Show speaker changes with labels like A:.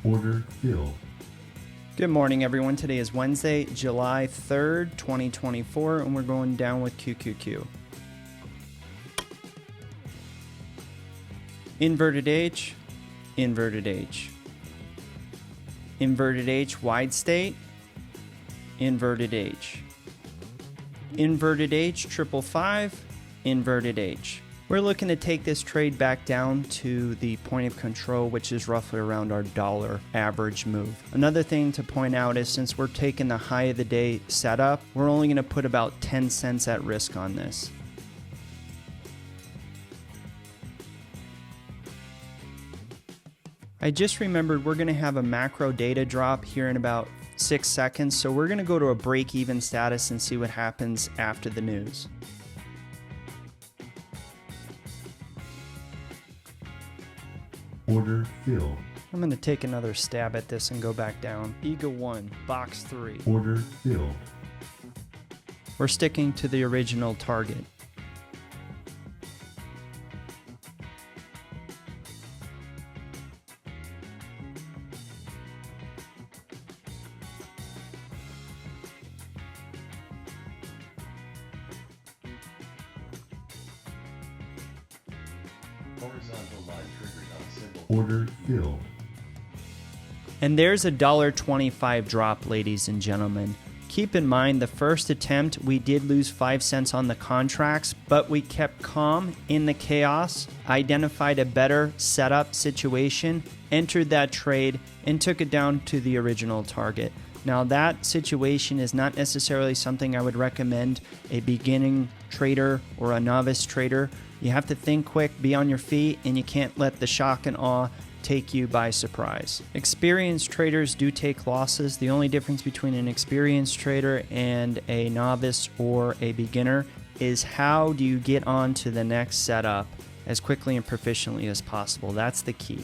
A: Order filled.
B: Good morning, everyone. Today is Wednesday, July 3rd, 2024, and we're going down with QQQ. Inverted H, inverted H. Inverted H, wide state, inverted H. Inverted H, 555, inverted H. We're looking to take this trade back down to the point of control, which is roughly around our dollar average move. Another thing to point out is since we're taking the high of the day setup, we're only going to put about 10 cents at risk on this. I just remembered we're going to have a macro data drop here in about 6 seconds, so we're going to go to a break-even status and see what happens after the news.
A: Order filled.
B: I'm going to take another stab at this and go back down. Eagle 1, box 3.
A: Order filled.
B: We're sticking to the original target.
C: Horizontal line triggered on symbol.
A: Order filled.
B: And there's a $1.25 drop, ladies and gentlemen. Keep in mind the first attempt we did lose 5 cents on the contracts, but we kept calm in the chaos, identified a better setup situation, entered that trade, and took it down to the original target. Now that situation is not necessarily something I would recommend a beginning trader or a novice trader. You have to think quick, be on your feet, and you can't let the shock and awe take you by surprise. Experienced traders do take losses. The only difference between an experienced trader and a novice or a beginner is how do you get on to the next setup as quickly and proficiently as possible. That's the key.